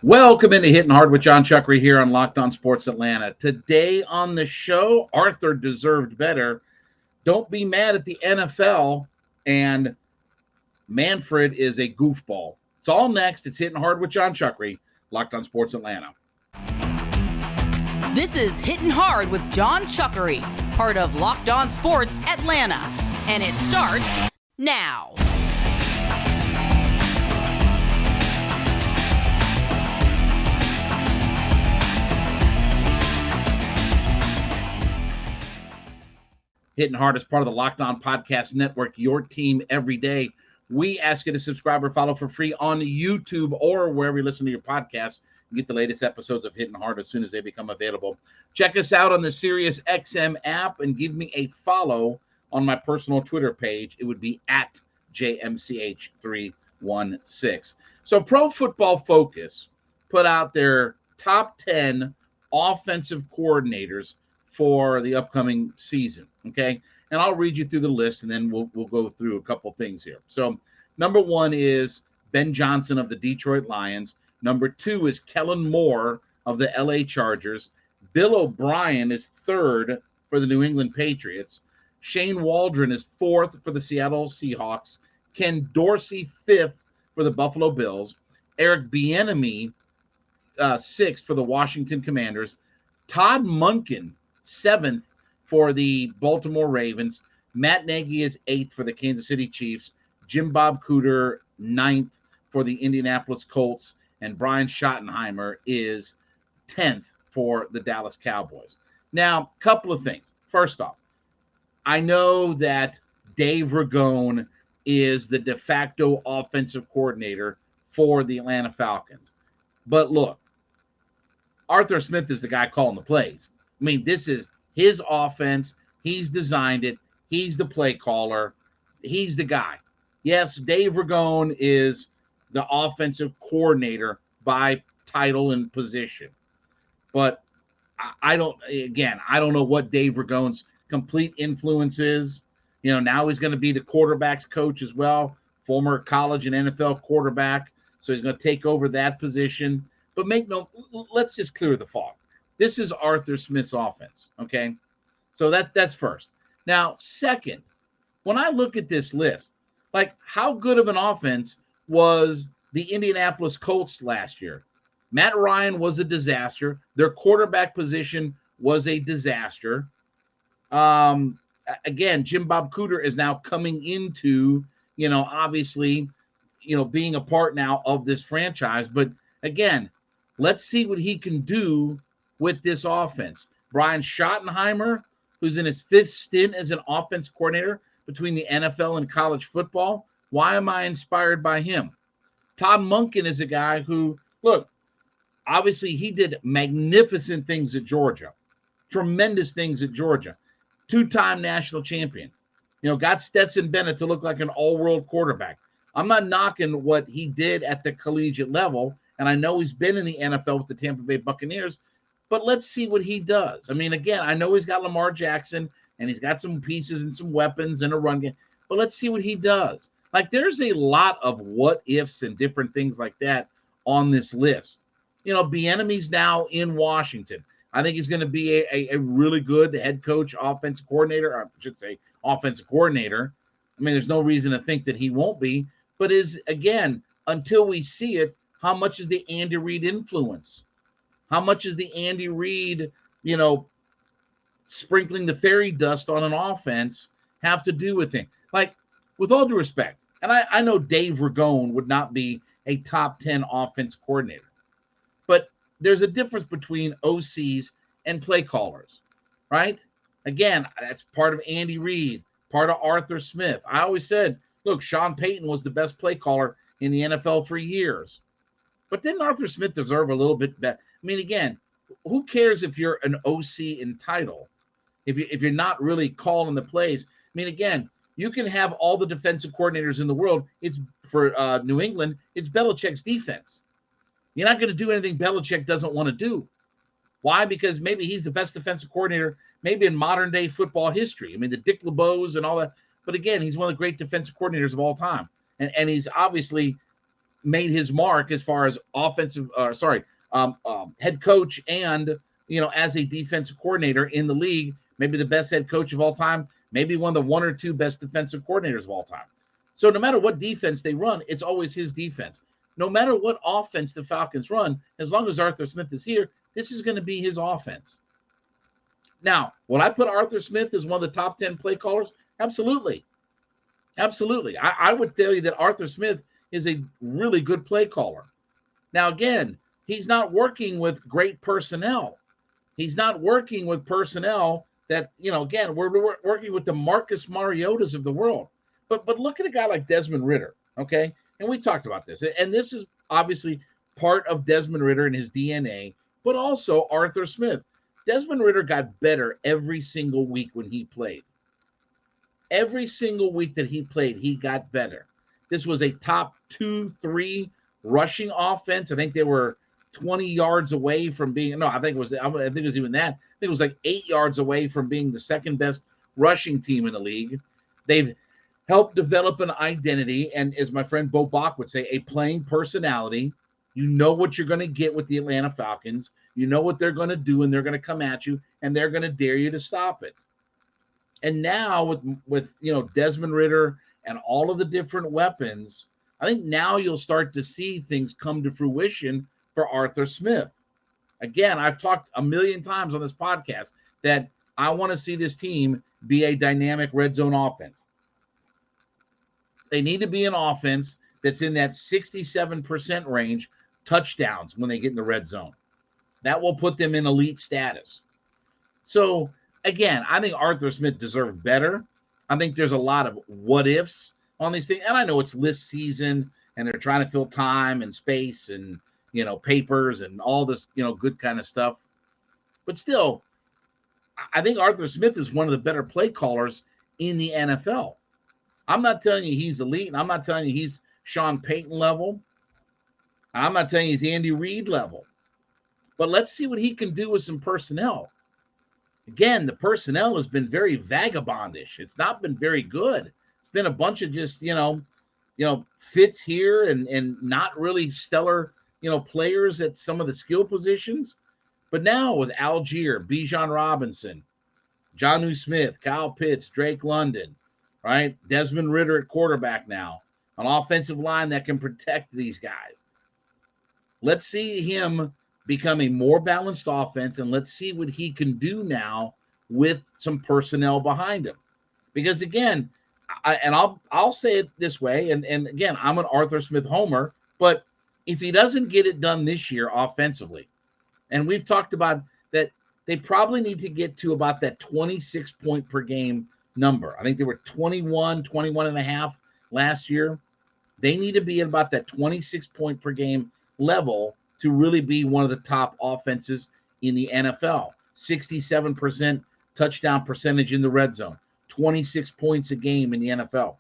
Welcome into Hittin Hard with Jon Chuckery here on Locked On Sports Atlanta. Today on the show, Arthur deserved better. Don't be mad at the NFL, and Manfred is a goofball. It's all next. It's Hittin Hard with Jon Chuckery, Locked On Sports Atlanta. This is Hittin Hard with Jon Chuckery, part of Locked On Sports Atlanta, and it starts now. Hittin Hard is part of the Locked On Podcast Network, your team every day. We ask you to subscribe or follow for free on YouTube or wherever you listen to your podcasts. You get the latest episodes of Hittin Hard as soon as they become available. Check us out on the Sirius XM app and give me a follow on my personal Twitter page. It would be at JMCH316. So Pro Football Focus put out their top 10 offensive coordinators for the upcoming season, okay? And I'll read you through the list, and then we'll go through a couple things here. So number one is Ben Johnson of the Detroit Lions. Number two is Kellen Moore of the LA Chargers. Bill O'Brien is third for the New England Patriots. Shane Waldron is fourth for the Seattle Seahawks. Ken Dorsey, fifth for the Buffalo Bills. Eric Bieniemy, sixth for the Washington Commanders. Todd Monken, seventh for the Baltimore Ravens. Matt Nagy is eighth for the Kansas City Chiefs. Jim Bob Cooter, ninth for the Indianapolis Colts. And Brian Schottenheimer is 10th for the Dallas Cowboys. Now, a couple of things. First off, I know that Dave Ragone is the de facto offensive coordinator for the Atlanta Falcons. But look, Arthur Smith is the guy calling the plays. I mean, this is his offense. He's designed it. He's the play caller. He's the guy. Yes, Dave Ragone is the offensive coordinator by title and position. But I don't know what Dave Ragone's complete influence is. You know, now he's going to be the quarterback's coach as well, former college and NFL quarterback. So he's going to take over that position. But let's just clear the fog. This is Arthur Smith's offense, okay? So that's first. Now, second, when I look at this list, like how good of an offense was the Indianapolis Colts last year? Matt Ryan was a disaster. Their quarterback position was a disaster. Again, Jim Bob Cooter is now coming into, obviously, being a part now of this franchise. But again, let's see what he can do with this offense. Brian Schottenheimer, who's in his fifth stint as an offense coordinator between the NFL and college football. Why am I inspired by him? Todd Monken is a guy who, look, obviously he did magnificent things at Georgia, tremendous things at Georgia, two-time national champion, got Stetson Bennett to look like an all-world quarterback. I'm not knocking what he did at the collegiate level, and I know he's been in the NFL with the Tampa Bay Buccaneers, but let's see what he does. I mean, again, I know he's got Lamar Jackson, and he's got some pieces and some weapons and a run game, but let's see what he does. Like, there's a lot of what-ifs and different things like that on this list. Bieniemy's now in Washington. I think he's going to be a really good head coach, offensive coordinator, or I should say offensive coordinator. I mean, there's no reason to think that he won't be, but again, until we see it, how much is the Andy Reid influence? How much is the Andy Reid, sprinkling the fairy dust on an offense have to do with it? Like, with all due respect, and I know Dave Ragone would not be a top 10 offense coordinator, but there's a difference between OCs and play callers, right? Again, that's part of Andy Reid, part of Arthur Smith. I always said, look, Sean Payton was the best play caller in the NFL for years. But didn't Arthur Smith deserve a little bit better? I mean, again, who cares if you're an OC in title, if you're not really calling the plays? I mean, again, you can have all the defensive coordinators in the world. It's for New England, it's Belichick's defense. You're not going to do anything Belichick doesn't want to do. Why? Because maybe he's the best defensive coordinator maybe in modern day football history. I mean, the Dick LeBeaus and all that. But again, he's one of the great defensive coordinators of all time. And he's obviously made his mark as far as head coach and, as a defensive coordinator in the league, maybe the best head coach of all time, maybe one of the one or two best defensive coordinators of all time. So no matter what defense they run, it's always his defense. No matter what offense the Falcons run, as long as Arthur Smith is here, this is going to be his offense. Now, would I put Arthur Smith as one of the top 10 play callers? Absolutely. Absolutely. I would tell you that Arthur Smith is a really good play caller. Now, again, he's not working with great personnel. He's not working with personnel that, again, we're working with the Marcus Mariotas of the world. But look at a guy like Desmond Ridder, okay? And we talked about this. And this is obviously part of Desmond Ridder and his DNA, but also Arthur Smith. Desmond Ridder got better every single week when he played. Every single week that he played, he got better. This was a top 2-3 rushing offense. I think they were 20 yards away from being, I think it was even that. I think it was like 8 yards away from being the second best rushing team in the league. They've helped develop an identity, and as my friend Bo Bach would say, a playing personality. You know what you're going to get with the Atlanta Falcons. You know what they're going to do, and they're going to come at you, and they're going to dare you to stop it. And now with Desmond Ridder and all of the different weapons, I think now you'll start to see things come to fruition for Arthur Smith. Again, I've talked a million times on this podcast that I want to see this team be a dynamic red zone offense. They need to be an offense that's in that 67% range touchdowns when they get in the red zone. That will put them in elite status. So, again, I think Arthur Smith deserved better. I think there's a lot of what ifs on these things. And I know it's list season and they're trying to fill time and space and, papers and all this, good kind of stuff. But still, I think Arthur Smith is one of the better play callers in the NFL. I'm not telling you he's elite, and I'm not telling you he's Sean Payton level. I'm not telling you he's Andy Reid level. But let's see what he can do with some personnel. Again, the personnel has been very vagabondish. It's not been very good. It's been a bunch of just, fits here and not really stellar, players at some of the skill positions. But now with Algier, Bijan Robinson, Jonnu Smith, Kyle Pitts, Drake London, right? Desmond Ridder at quarterback now, an offensive line that can protect these guys. Let's see him become a more balanced offense, and let's see what he can do now with some personnel behind him. Because again, I'll say it this way, and again, I'm an Arthur Smith homer, but if he doesn't get it done this year offensively, and we've talked about that, they probably need to get to about that 26 point per game number. I think they were 21 and a half last year. They need to be at about that 26 point per game level to really be one of the top offenses in the NFL. 67% touchdown percentage in the red zone, 26 points a game in the NFL.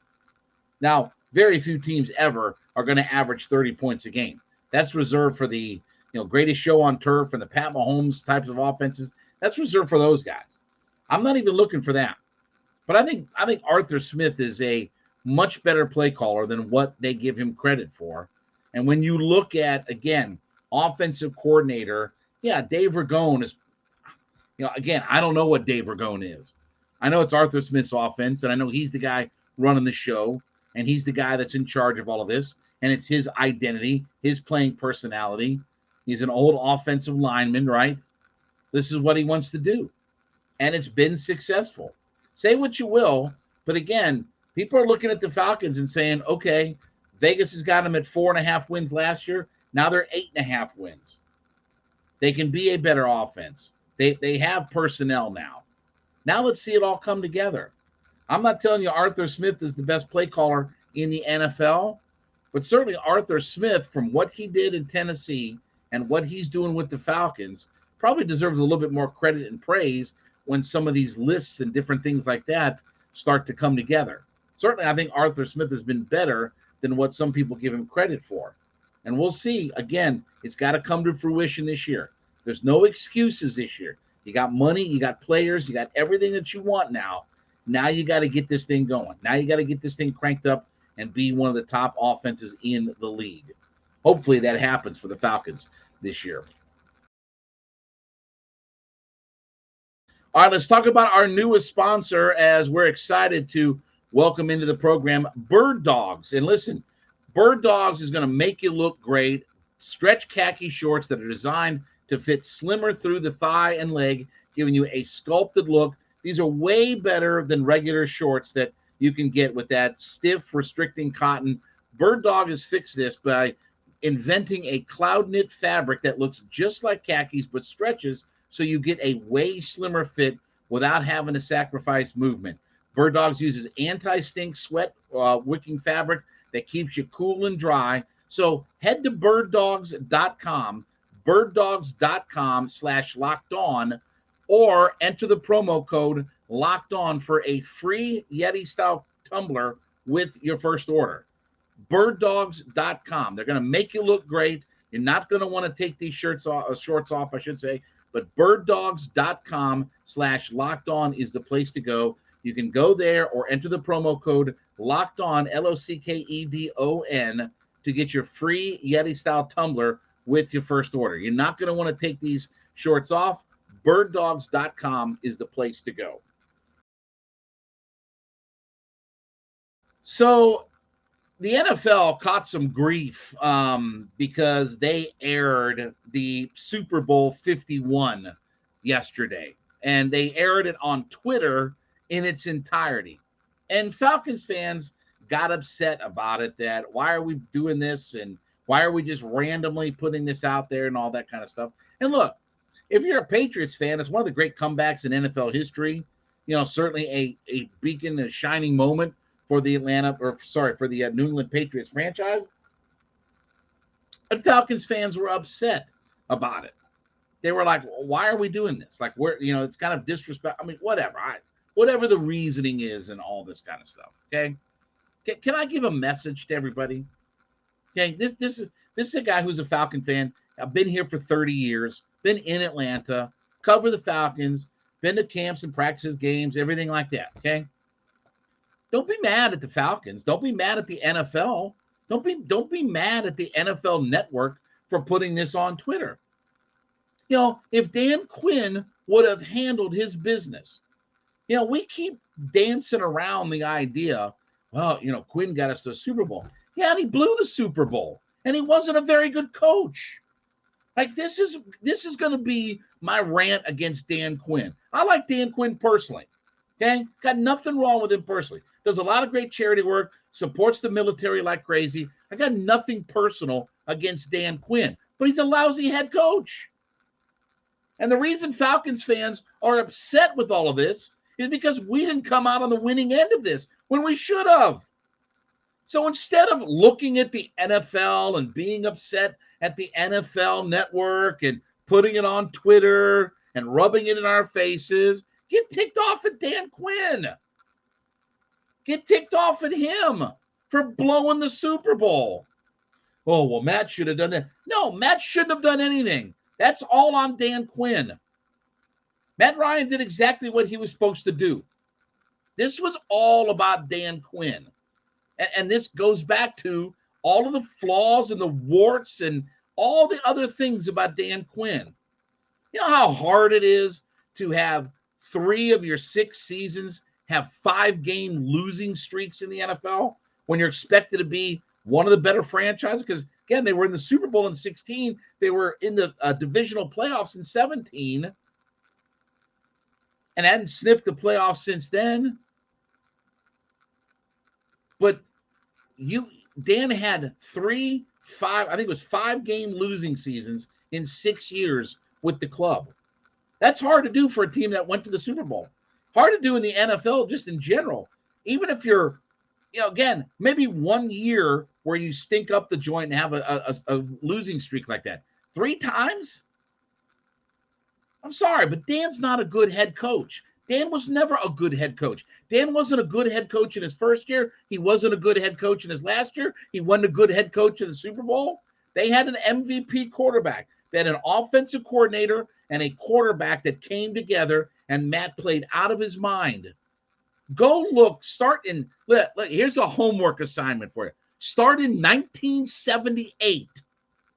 Now, very few teams ever are going to average 30 points a game. That's reserved for the greatest show on turf and the Pat Mahomes types of offenses. That's reserved for those guys. I'm not even looking for that. But I think Arthur Smith is a much better play caller than what they give him credit for. And when you look at, again, offensive coordinator, Dave Ragone is, again, I don't know what Dave Ragone is. I know it's Arthur Smith's offense, and I know he's the guy running the show, and he's the guy that's in charge of all of this, and it's his identity, his playing personality. He's an old offensive lineman, right? This is what he wants to do, and it's been successful. Say what you will, but again, people are looking at the Falcons and saying, okay, Vegas has got them at 4.5 wins last year. Now they're 8.5 wins. They can be a better offense. They have personnel now. Now let's see it all come together. I'm not telling you Arthur Smith is the best play caller in the NFL, but certainly Arthur Smith, from what he did in Tennessee and what he's doing with the Falcons, probably deserves a little bit more credit and praise when some of these lists and different things like that start to come together. Certainly, I think Arthur Smith has been better than what some people give him credit for. And we'll see. Again, it's got to come to fruition this year. There's no excuses this year. You got money, you got players, you got everything that you want now. Now you got to get this thing going. Now you got to get this thing cranked up and be one of the top offenses in the league. hopefully that happens for the Falcons this year. All right, let's talk about our newest sponsor as we're excited to welcome into the program Bird Dogs. And listen, Bird Dogs is going to make you look great. Stretch khaki shorts that are designed to fit slimmer through the thigh and leg, giving you a sculpted look. These are way better than regular shorts that you can get with that stiff, restricting cotton. Bird Dog has fixed this by inventing a cloud knit fabric that looks just like khakis but stretches so you get a way slimmer fit without having to sacrifice movement. Bird Dogs uses anti-stink sweat wicking fabric that keeps you cool and dry. So head to birddogs.com, birddogs.com/lockedon, or enter the promo code locked on for a free Yeti style tumbler with your first order. Birddogs.com. They're going to make you look great. You're not going to want to take these shorts off, I should say. But birddogs.com/locked on is the place to go. You can go there or enter the promo code locked on, LOCKEDON, to get your free Yeti style tumbler with your first order. You're not going to want to take these shorts off. Birddogs.com is the place to go. So the NFL caught some grief because they aired the Super Bowl 51 yesterday, and they aired it on Twitter in its entirety. And Falcons fans got upset about it, that why are we doing this and why are we just randomly putting this out there and all that kind of stuff. And look, if you're a Patriots fan, it's one of the great comebacks in NFL history. You know, certainly a beacon, a shining moment for the New England Patriots franchise. But Falcons fans were upset about it. They were like, why are we doing this? Like, it's kind of disrespect. I mean, whatever the reasoning is and all this kind of stuff. Okay. Can I give a message to everybody? Okay. This is a guy who's a Falcon fan. I've been here for 30 years, been in Atlanta, cover the Falcons, been to camps and practices, games, everything like that. Okay. Don't be mad at the Falcons. Don't be mad at the NFL. Don't be mad at the NFL Network for putting this on Twitter. You know, if Dan Quinn would have handled his business, you know, we keep dancing around the idea, well, you know, Quinn got us to the Super Bowl. Yeah, and he blew the Super Bowl, and he wasn't a very good coach. Like, this is going to be my rant against Dan Quinn. I like Dan Quinn personally. Okay, got nothing wrong with him personally. Does a lot of great charity work, supports the military like crazy. I got nothing personal against Dan Quinn, but he's a lousy head coach. And the reason Falcons fans are upset with all of this is because we didn't come out on the winning end of this when we should have. So instead of looking at the NFL and being upset at the NFL Network and putting it on Twitter and rubbing it in our faces, get ticked off at Dan Quinn. Get ticked off at him for blowing the Super Bowl. Oh, well, Matt should have done that. No, Matt shouldn't have done anything. That's all on Dan Quinn. Matt Ryan did exactly what he was supposed to do. This was all about Dan Quinn. And this goes back to all of the flaws and the warts and all the other things about Dan Quinn. You know how hard it is to have 3 of your 6 seasons have 5-game losing streaks in the NFL when you're expected to be one of the better franchises? Because, again, they were in the Super Bowl in 16. They were in the divisional playoffs in 17 and hadn't sniffed the playoffs since then. But Dan had 5-game losing seasons in 6 years with the club. That's hard to do for a team that went to the Super Bowl. Hard to do in the NFL just in general. Even if you're, again, maybe 1 year where you stink up the joint and have a losing streak like that. 3 times? I'm sorry, but Dan's not a good head coach. Dan was never a good head coach. Dan wasn't a good head coach in his first year. He wasn't a good head coach in his last year. He wasn't a good head coach in the Super Bowl. They had an MVP quarterback. They had an offensive coordinator and a quarterback that came together, and Matt played out of his mind. Go look, look, here's a homework assignment for you. Start in 1978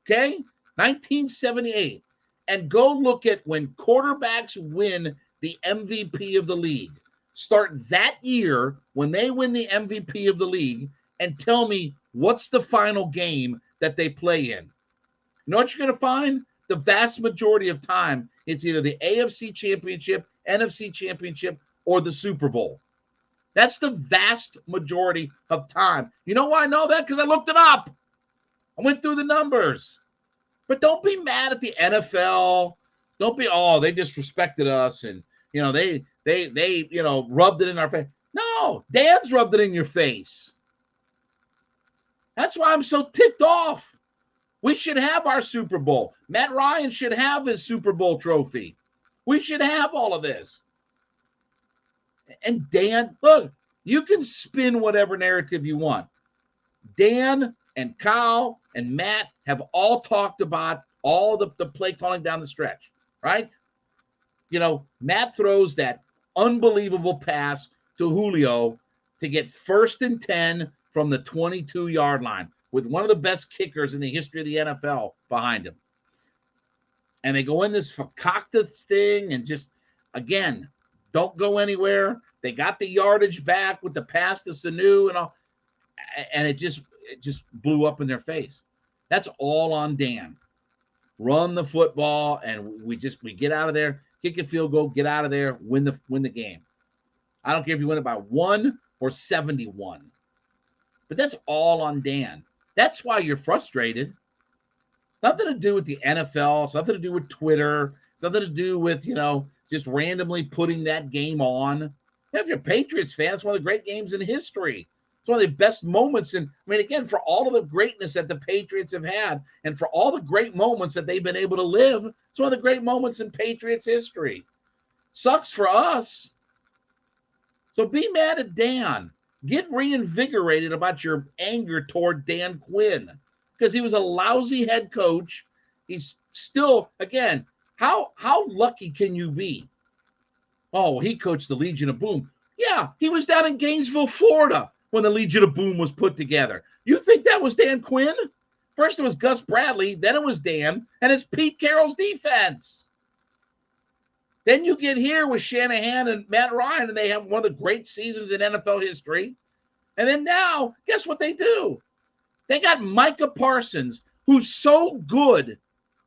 Okay? 1978. And go look at when quarterbacks win the MVP of the league. Start that year when they win the MVP of the league and tell me what's the final game that they play in. You know what you're going to find? The vast majority of time, it's either the AFC Championship, NFC Championship, or the Super Bowl. That's the vast majority of time. You know why I know that? Because I looked it up. I went through the numbers. But don't be mad at the NFL. Don't be, they disrespected us and, they rubbed it in our face. No, Dan's rubbed it in your face. That's why I'm so ticked off. We should have our Super Bowl. Matt Ryan should have his Super Bowl trophy. We should have all of this. And Dan, look, you can spin whatever narrative you want. Dan and Kyle and Matt have all talked about all the play calling down the stretch, right? Matt throws that unbelievable pass to Julio to get 1st and 10 from the 22-yard line with one of the best kickers in the history of the NFL behind him. And they go in this Fakakta thing and just, again, don't go anywhere. They got the yardage back with the pass to Sanu and all. And it just blew up in their face. That's all on Dan. Run the football, and we get out of there, kick a field goal, get out of there, win the game. I don't care if you win it by 1 or 71. But that's all on Dan. That's why you're frustrated. Nothing to do with the NFL. It's nothing to do with Twitter. It's nothing to do with, just randomly putting that game on. If you're a Patriots fan, it's one of the great games in history. It's one of the best moments. Again, for all of the greatness that the Patriots have had and for all the great moments that they've been able to live, it's one of the great moments in Patriots history. Sucks for us. So be mad at Dan. Get reinvigorated about your anger toward Dan Quinn because he was a lousy head coach. He's still, again, how lucky can you be? Oh, he coached the Legion of Boom. Yeah, he was down in Gainesville, Florida when the Legion of Boom was put together. You think that was Dan Quinn? First it was Gus Bradley, then it was Dan, and it's Pete Carroll's defense. Then you get here with Shanahan and Matt Ryan, and they have one of the great seasons in NFL history. And then now, guess what they do? They got Micah Parsons, who's so good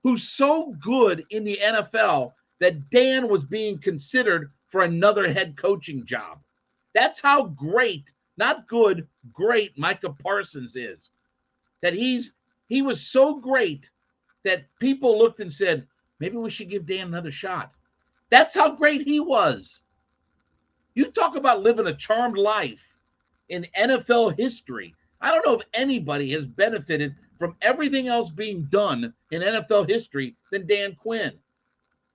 in the NFL that Dan was being considered for another head coaching job. That's how great, not good, great Micah Parsons is. That he was so great that people looked and said, maybe we should give Dan another shot. That's how great he was. You talk about living a charmed life in NFL history. I don't know if anybody has benefited from everything else being done in NFL history than Dan Quinn.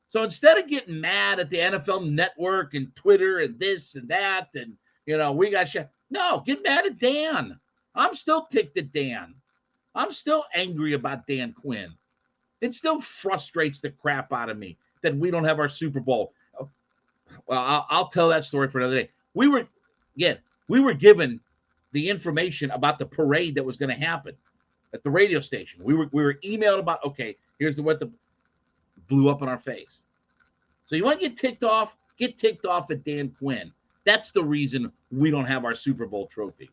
So instead of getting mad at the NFL Network and Twitter and this and that, and, we got no, get mad at Dan. I'm still ticked at Dan. I'm still angry about Dan Quinn. It still frustrates the crap out of me that we don't have our Super Bowl. Well, I'll tell that story for another day. We were given the information about the parade that was going to happen at the radio station. We were emailed about, okay, here's what blew up in our face. So you want to get ticked off? Get ticked off at Dan Quinn. That's the reason we don't have our Super Bowl trophy.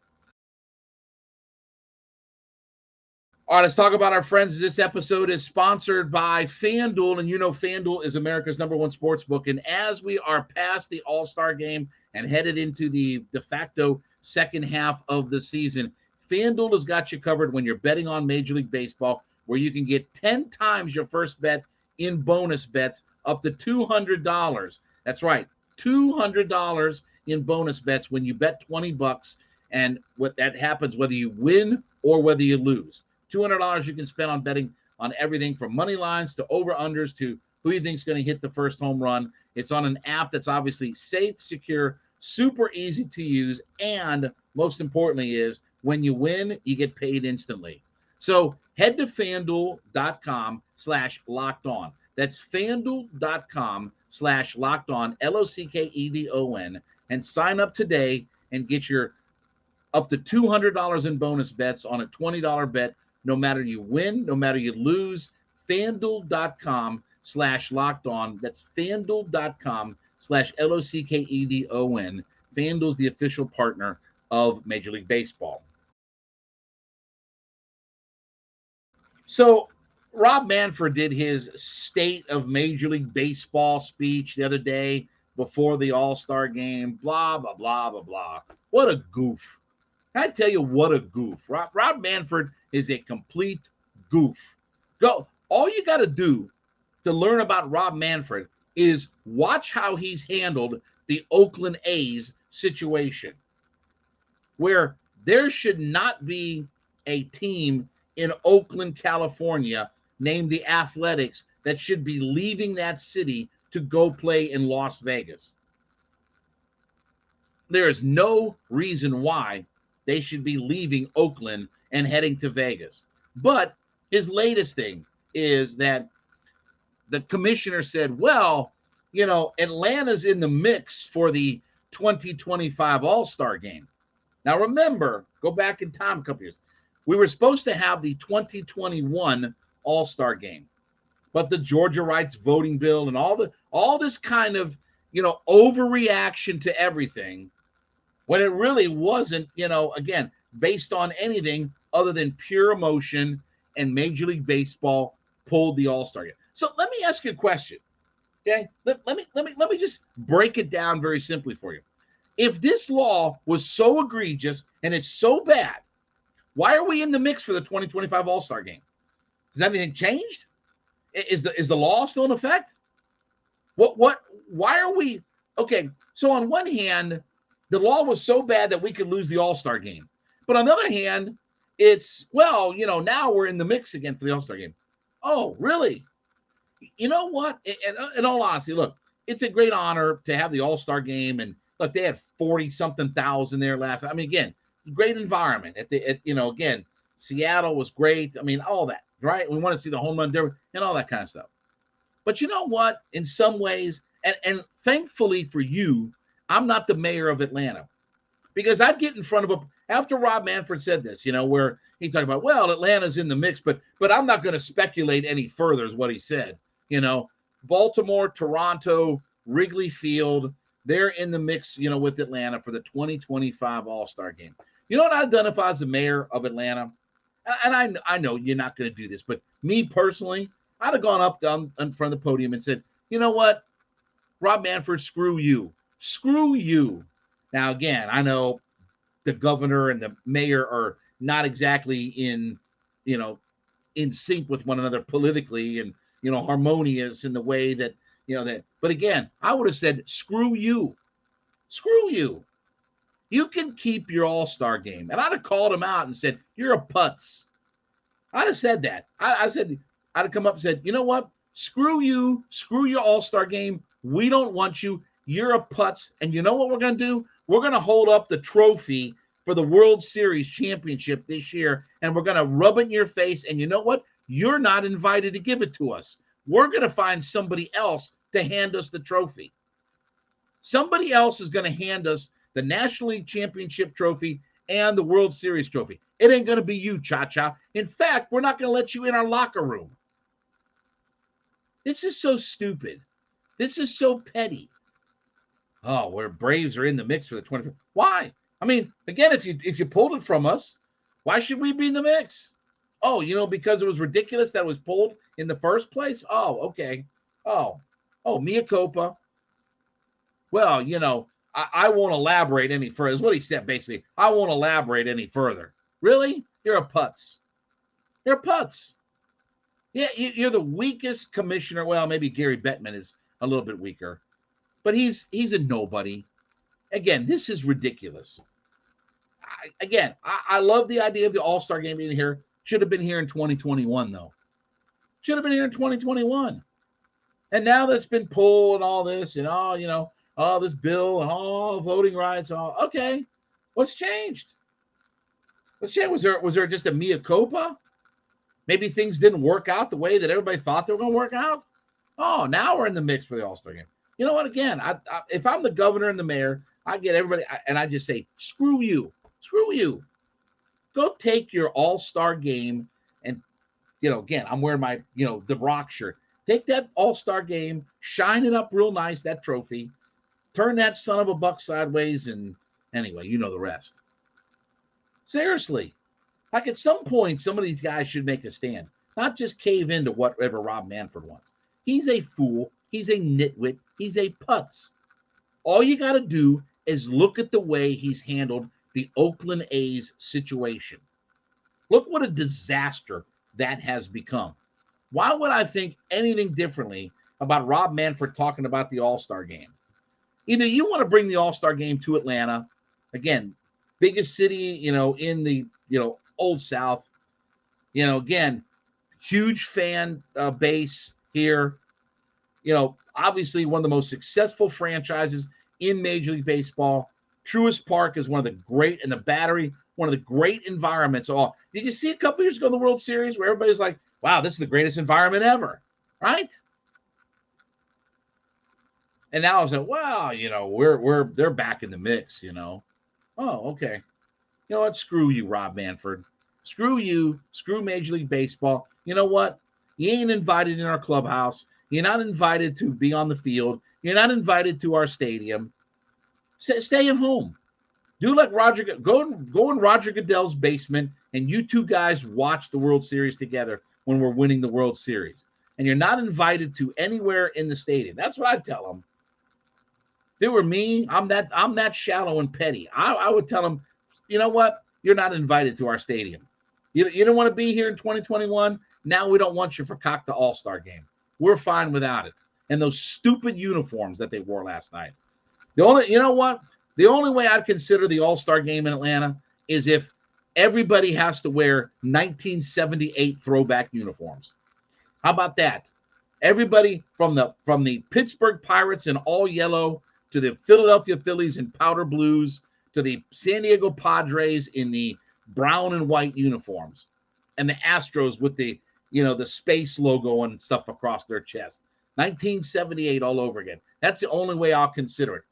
All right, let's talk about our friends. This episode is sponsored by FanDuel, and FanDuel is America's #1 sports book. And as we are past the AllStar Game and headed into the de facto second half of the season, FanDuel has got you covered when you're betting on Major League Baseball, where you can get 10 times your first bet in bonus bets up to $200. That's right, $200 in bonus bets when you bet $20, and what that happens whether you win or whether you lose. $200 you can spend on betting on everything from money lines to over-unders to who you think is going to hit the first home run. It's on an app that's obviously safe, secure, super easy to use, and most importantly is when you win, you get paid instantly. So head to FanDuel.com/lockedon. That's FanDuel.com/lockedon, LOCKEDON, and sign up today and get your up to $200 in bonus bets on a $20 bet, no matter you win, no matter you lose. FanDuel.com/lockedon. That's FanDuel.com/LOCKEDON. FanDuel's the official partner of Major League Baseball. So Rob Manfred did his State of Major League Baseball speech the other day before the AllStar Game. Blah, blah, blah, blah, blah. What a goof. I tell you, what a goof. Rob Manfred is a complete goof. All you got to do to learn about Rob Manfred is watch how he's handled the Oakland A's situation, where there should not be a team in Oakland, California, named the Athletics that should be leaving that city to go play in Las Vegas. There is no reason why they should be leaving Oakland and heading to Vegas. But his latest thing is that the commissioner said, well, Atlanta's in the mix for the 2025 All-Star Game. Now, remember, go back in time a couple years. We were supposed to have the 2021 All-Star Game, but the Georgia rights voting bill and all this kind of, overreaction to everything, when it really wasn't, again, based on anything other than pure emotion, and Major League Baseball pulled the All-Star Game. So let me ask you a question. Okay, let me just break it down very simply for you. If this law was so egregious and it's so bad, why are we in the mix for the 2025 All-Star Game? Has anything changed? Is the law still in effect? Why are we? Okay, so on one hand, the law was so bad that we could lose the All-Star Game. But on the other hand, it's, now we're in the mix again for the All-Star Game. Oh, really? You know what? In all honesty, look, it's a great honor to have the All-Star Game. And look, they had 40-something thousand there last night. I mean, again, great environment. Again, Seattle was great. I mean, all that, right? We want to see the home run derby and all that kind of stuff. But you know what? In some ways, and thankfully for you, I'm not the mayor of Atlanta, because I'd get in front of after Rob Manfred said this, where he talked about, well, Atlanta's in the mix, but I'm not going to speculate any further, is what he said. Baltimore, Toronto, Wrigley Field, they're in the mix, with Atlanta for the 2025 All-Star Game. You know what I'd done if I was the mayor of Atlanta? And I know you're not going to do this, but me personally, I'd have gone up in front of the podium and said, you know what, Rob Manfred, screw you. Screw you. Now, again, I know the governor and the mayor are not exactly in sync with one another politically and, harmonious in the way that, but again, I would have said, screw you. Screw you. You can keep your All-Star Game. And I'd have called him out and said, you're a putz. I'd have said that. I'd have come up and said, you know what? Screw you. Screw your All-Star Game. We don't want you. You're a putz. And you know what we're going to do? We're going to hold up the trophy for the World Series championship this year, and we're going to rub it in your face. And you know what? You're not invited to give it to us. We're going to find somebody else to hand us the trophy. Somebody else is going to hand us the National League Championship trophy and the World Series trophy. It ain't going to be you, Cha-Cha. In fact, we're not going to let you in our locker room. This is so stupid. This is so petty. Oh, where Braves are in the mix for the 25th. Why? I mean, again, if you pulled it from us, why should we be in the mix? Oh, because it was ridiculous that it was pulled in the first place? Oh, okay. Oh, mea culpa. Well, I won't elaborate any further. Is what he said, basically. I won't elaborate any further. Really? You're a putz. You're a putz. Yeah, you're the weakest commissioner. Well, maybe Gary Bettman is a little bit weaker. But he's a nobody. Again, this is ridiculous. I love the idea of the All-Star Game being here. Should have been here in 2021, though. Should have been here in 2021. And now that's been pulled and all this and all this bill and all voting rights. Okay. What's changed? What's changed? Was there just a mea culpa? Maybe things didn't work out the way that everybody thought they were going to work out. Oh, now we're in the mix for the All-Star Game. You know what? Again, if I'm the governor and the mayor, I get everybody, and I just say, screw you. Screw you. Go take your All-Star Game again, I'm wearing my, the Rock shirt. Take that All-Star game, shine it up real nice, that trophy, turn that son of a buck sideways, and anyway, you know the rest. Seriously. Like at some point, some of these guys should make a stand, not just cave into whatever Rob Manfred wants. He's a fool. He's a nitwit. He's a putz. All you got to do is look at the way he's handled the Oakland A's situation. Look what a disaster that has become. Why would I think anything differently about Rob Manfred talking about the All-Star game? Either you want to bring the All-Star game to Atlanta, again, biggest city, in the, Old South, again, huge fan base here, obviously one of the most successful franchises in Major League Baseball. Truist Park is one of the great, and the Battery, one of the great environments. Oh, did you see a couple years ago in the World Series where everybody's like, wow, this is the greatest environment ever, right? And now I was like, wow, they're back in the mix, Oh, okay. You know what? Screw you, Rob Manfred. Screw you. Screw Major League Baseball. You know what? You ain't invited in our clubhouse. You're not invited to be on the field. You're not invited to our stadium. Stay at home. Do like Roger. Go in Roger Goodell's basement, and you two guys watch the World Series together when we're winning the World Series. And you're not invited to anywhere in the stadium. That's what I'd tell them. If it were me, I'm that shallow and petty. I would tell them, you know what? You're not invited to our stadium. You don't want to be here in 2021. Now we don't want you for cock the All-Star game. We're fine without it. And those stupid uniforms that they wore last night. The only way I'd consider the All-Star game in Atlanta is if everybody has to wear 1978 throwback uniforms. How about that? Everybody from the Pittsburgh Pirates in all yellow to the Philadelphia Phillies in powder blues to the San Diego Padres in the brown and white uniforms, and the Astros with the space logo and stuff across their chest. 1978 all over again. That's the only way I'll consider it.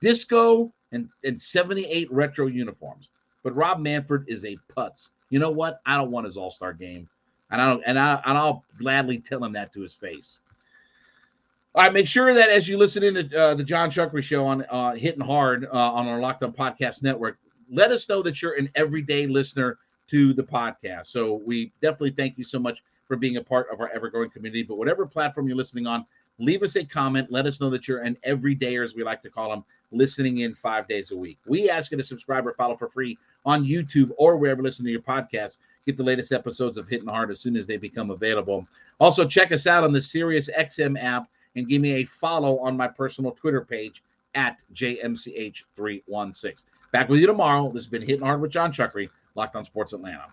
Disco and 78 retro uniforms. But Rob Manfred is a putz. You know what? I don't want his All-Star game. And I'll gladly tell him that to his face. All right, make sure that as you listen in to the Jon Chuckery Show on Hittin Hard on our Locked On Podcast Network, let us know that you're an everyday listener to the podcast. So we definitely thank you so much for being a part of our ever-growing community. But whatever platform you're listening on, leave us a comment. Let us know that you're an everydayer, as we like to call them, listening in 5 days a week. We ask you to subscribe or follow for free on YouTube or wherever you listen to your podcast. Get the latest episodes of Hittin Hard as soon as they become available. Also, check us out on the SiriusXM app and give me a follow on my personal Twitter page at JMCH316. Back with you tomorrow. This has been Hittin Hard with Jon Chuckery, Locked On Sports Atlanta.